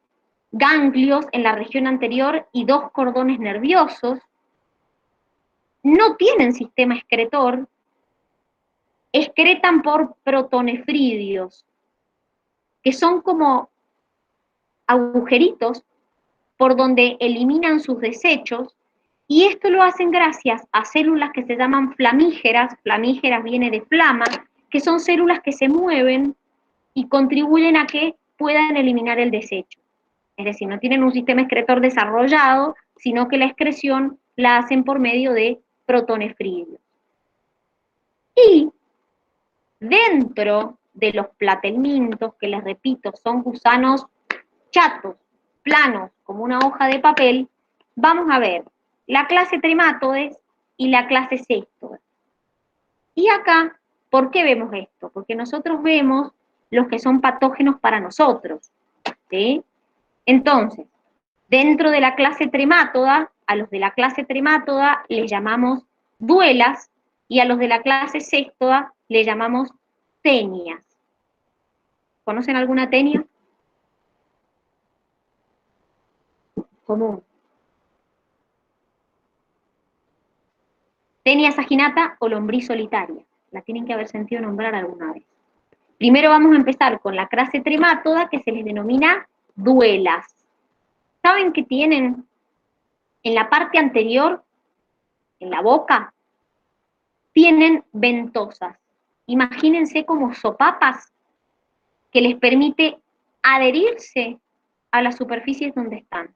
ganglios en la región anterior y 2 cordones nerviosos. No tienen sistema excretor, excretan por protonefridios, que son como agujeritos por donde eliminan sus desechos, Y esto lo hacen gracias a células que se llaman flamígeras viene de flama, que son células que se mueven y contribuyen a que puedan eliminar el desecho. Es decir, no tienen un sistema excretor desarrollado, sino que la excreción la hacen por medio de protonefridios. Y dentro de los platelmintos, que les repito, son gusanos chatos, planos, como una hoja de papel, vamos a ver la clase Trematodes y la clase Cestodes. Y acá, ¿por qué vemos esto? Porque nosotros vemos los que son patógenos para nosotros, ¿sí? Entonces, dentro de la clase Tremátoda, a los de la clase Tremátoda les llamamos duelas, y a los de la clase Cestoda les llamamos tenias. ¿Conocen alguna tenia? Común. Tenia saginata o lombriz solitaria. La tienen que haber sentido nombrar alguna vez. Primero vamos a empezar con la clase Tremátoda, que se les denomina duelas. ¿Saben qué tienen en la parte anterior, en la boca? Tienen ventosas. Imagínense como sopapas que les permite adherirse a las superficies donde están.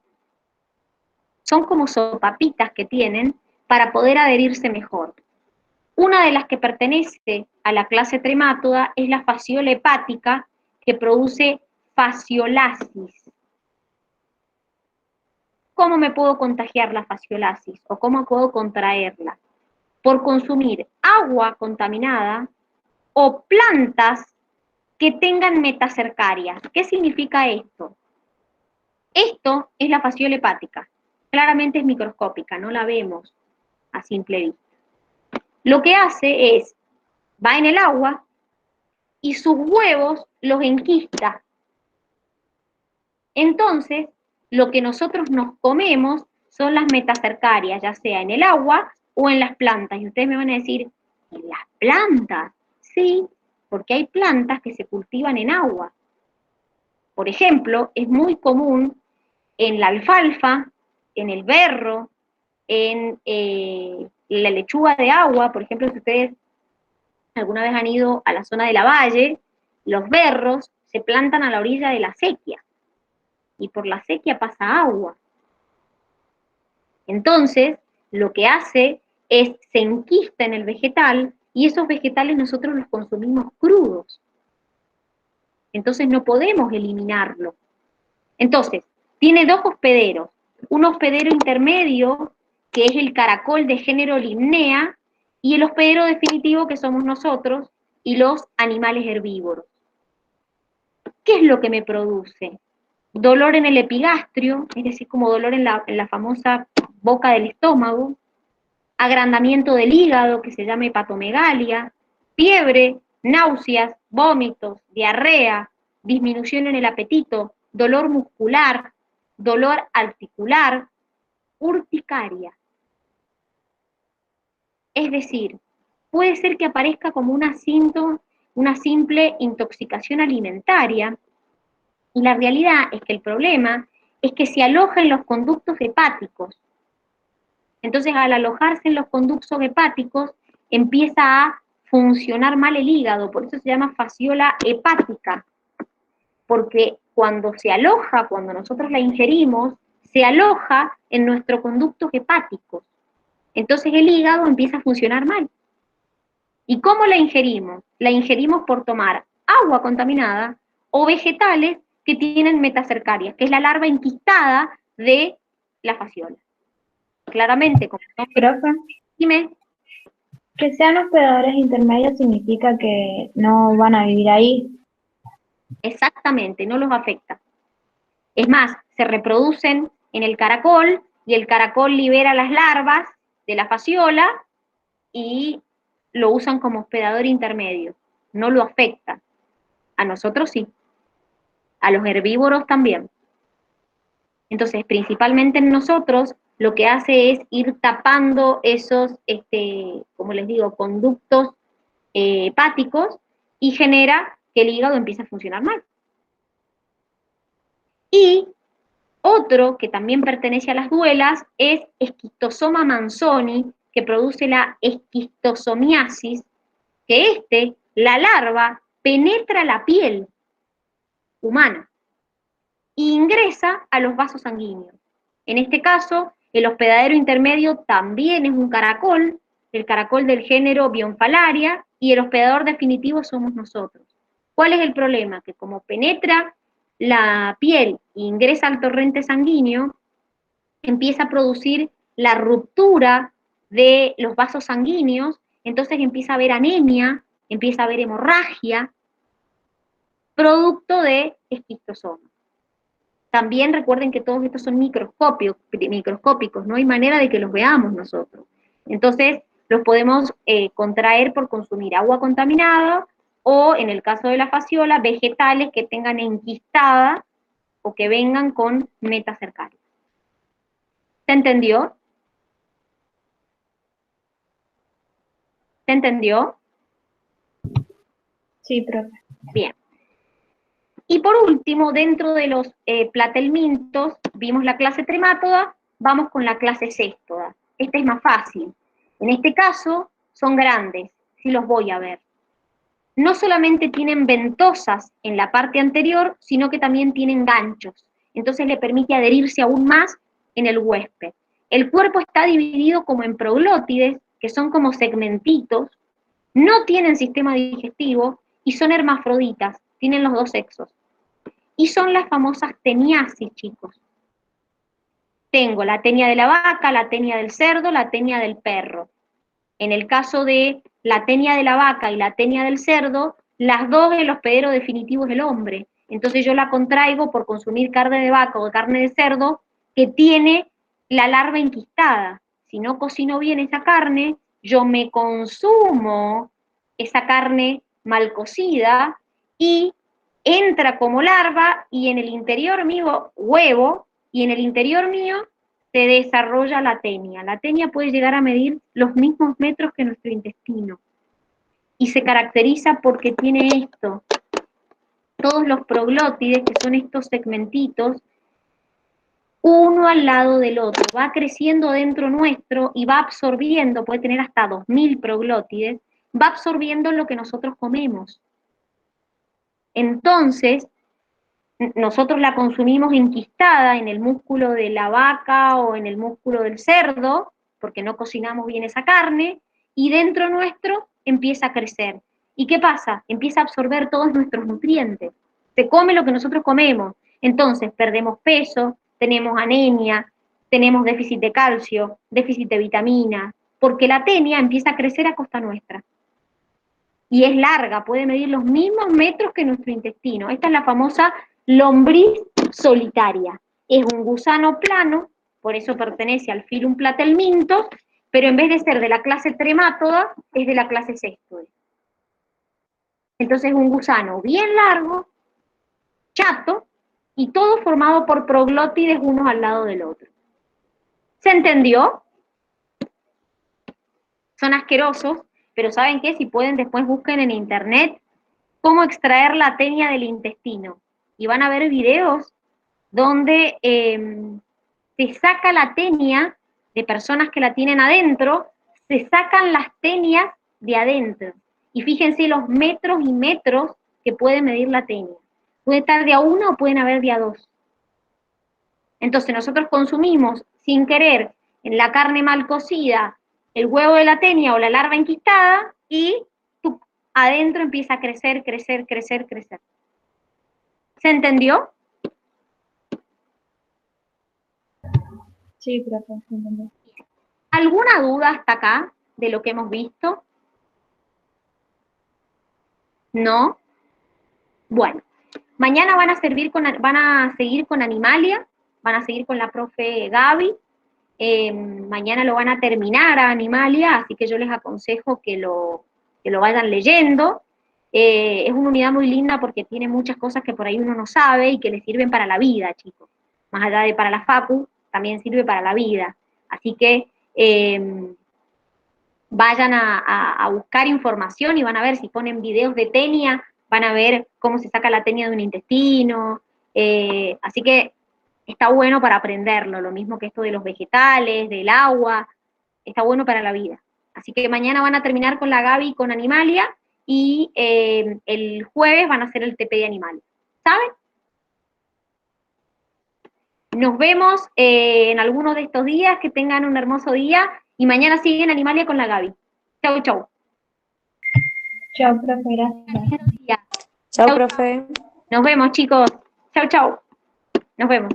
Son como sopapitas que tienen para poder adherirse mejor. Una de las que pertenece a la clase Tremátoda es la fasciola hepática, que produce fasciolasis. ¿Cómo me puedo contagiar la fasciolasis o cómo puedo contraerla? Por consumir agua contaminada o plantas que tengan metacercarias. ¿Qué significa esto? Esto es la fasciola hepática. Claramente es microscópica, no la vemos a simple vista. Lo que hace es, va en el agua y sus huevos los enquista. Entonces, lo que nosotros nos comemos son las metacercarias, ya sea en el agua o en las plantas. Y ustedes me van a decir, ¿en las plantas? Sí, porque hay plantas que se cultivan en agua. Por ejemplo, es muy común en la alfalfa, en el berro, en la lechuga de agua. Por ejemplo, si ustedes alguna vez han ido a la zona de la Valle, los berros se plantan a la orilla de la sequía, y por la sequía pasa agua. Entonces, lo que hace es, se enquista en el vegetal, y esos vegetales nosotros los consumimos crudos. Entonces no podemos eliminarlo. Entonces, tiene dos hospederos. Un hospedero intermedio, que es el caracol de género Limnea, y el hospedero definitivo, que somos nosotros y los animales herbívoros. ¿Qué es lo que me produce? Dolor en el epigastrio, es decir, como dolor en la famosa boca del estómago, agrandamiento del hígado, que se llama hepatomegalia, fiebre, náuseas, vómitos, diarrea, disminución en el apetito, dolor muscular, dolor articular, urticaria. Es decir, puede ser que aparezca como una simple intoxicación alimentaria, y la realidad es que el problema es que se aloja en los conductos hepáticos. Entonces, al alojarse en los conductos hepáticos, empieza a funcionar mal el hígado, por eso se llama fasciola hepática, porque cuando se aloja, cuando nosotros la ingerimos, se aloja en nuestros conductos hepáticos. Entonces el hígado empieza a funcionar mal. ¿Y cómo la ingerimos? La ingerimos por tomar agua contaminada o vegetales que tienen metacercarias, que es la larva enquistada de la fasciola. Claramente, como Profe, dime, que sean hospedadores intermedios significa que no van a vivir ahí. exactamente, no los afecta. Es más, se reproducen en el caracol y el caracol libera las larvas de la fasciola y lo usan como hospedador intermedio. No lo afecta. A nosotros sí. A los herbívoros también. Entonces, principalmente en nosotros, lo que hace es ir tapando esos, como les digo, conductos hepáticos, y genera que el hígado empiece a funcionar mal. Y Otro que también pertenece a las duelas es Schistosoma manzoni, que produce la esquistosomiasis, que la larva, penetra la piel humana e ingresa a los vasos sanguíneos. En este caso, el hospedadero intermedio también es un caracol, el caracol del género Bionfalaria, y el hospedador definitivo somos nosotros. ¿Cuál es el problema? Que como penetra la piel e ingresa al torrente sanguíneo, empieza a producir la ruptura de los vasos sanguíneos, entonces empieza a haber anemia, empieza a haber hemorragia, producto de esquistosoma. También recuerden que todos estos son microscópicos, no hay manera de que los veamos nosotros. Entonces, los podemos contraer por consumir agua contaminada o, en el caso de la fasciola, vegetales que tengan enquistada o que vengan con metacercaria. ¿Se entendió? ¿Se entendió? Sí, profe. Bien. Y por último, dentro de los platelmintos, vimos la clase tremátoda, vamos con la clase céstoda. Esta es más fácil. En este caso, son grandes, si los voy a ver. No solamente tienen ventosas en la parte anterior, sino que también tienen ganchos. Entonces le permite adherirse aún más en el huésped. El cuerpo está dividido como en proglótides, que son como segmentitos, no tienen sistema digestivo y son hermafroditas, tienen los dos sexos. Y son las famosas teniasis, chicos. Tengo la tenia de la vaca, la tenia del cerdo, la tenia del perro. En el caso de la tenia de la vaca y la tenia del cerdo, las dos el hospedero definitivo es el hombre. Entonces yo la contraigo por consumir carne de vaca o carne de cerdo que tiene la larva enquistada. Si no cocino bien esa carne, yo me consumo esa carne mal cocida y entra como larva y en el interior mío huevo y en el interior mío se desarrolla la tenia. La tenia puede llegar a medir los mismos metros que nuestro intestino y se caracteriza porque tiene esto, todos los proglótides, que son estos segmentitos, uno al lado del otro, va creciendo dentro nuestro y va absorbiendo, puede tener hasta 2000 proglótides, va absorbiendo lo que nosotros comemos. Entonces, nosotros la consumimos enquistada en el músculo de la vaca o en el músculo del cerdo, porque no cocinamos bien esa carne, y dentro nuestro empieza a crecer. ¿Y qué pasa? Empieza a absorber todos nuestros nutrientes. Se come lo que nosotros comemos. Entonces perdemos peso, tenemos anemia, tenemos déficit de calcio, déficit de vitamina, porque la tenia empieza a crecer a costa nuestra. Y es larga, puede medir los mismos metros que nuestro intestino. Esta es la famosa lombriz solitaria. Es un gusano plano, por eso pertenece al filum platelmintos, pero en vez de ser de la clase tremátoda, es de la clase cestoide. Entonces es un gusano bien largo, chato, y todo formado por proglótides unos al lado del otro. ¿Se entendió? Son asquerosos, pero ¿saben qué? Si pueden, después busquen en internet cómo extraer la tenia del intestino. Y van a ver videos donde se saca la tenia de personas que la tienen adentro, se sacan las tenias de adentro. Y fíjense los metros y metros que puede medir la tenia. Puede estar de a 1 o pueden haber de a 2. Entonces nosotros consumimos sin querer en la carne mal cocida el huevo de la tenia o la larva enquistada y adentro empieza a crecer, crecer, crecer, crecer. ¿Se entendió? Sí, profe, se entendió. ¿Alguna duda hasta acá de lo que hemos visto? ¿No? Bueno, mañana van a seguir con Animalia, van a seguir con la profe Gaby. Mañana lo van a terminar a Animalia, así que yo les aconsejo que lo vayan leyendo. Es una unidad muy linda porque tiene muchas cosas que por ahí uno no sabe y que le sirven para la vida, chicos. Más allá de para la facu, también sirve para la vida. Así que vayan a buscar información y van a ver si ponen videos de tenia, van a ver cómo se saca la tenia de un intestino. Así que está bueno para aprenderlo, lo mismo que esto de los vegetales, del agua, está bueno para la vida. Así que mañana van a terminar con la Gaby con Animalia y el jueves van a hacer el TP de Animalia. ¿Saben? Nos vemos en alguno de estos días, que tengan un hermoso día y mañana siguen Animalia con la Gaby. Chau, chau. Chao, profe, gracias. Chao, profe. Nos vemos, chicos. Chau, chau. Nos vemos.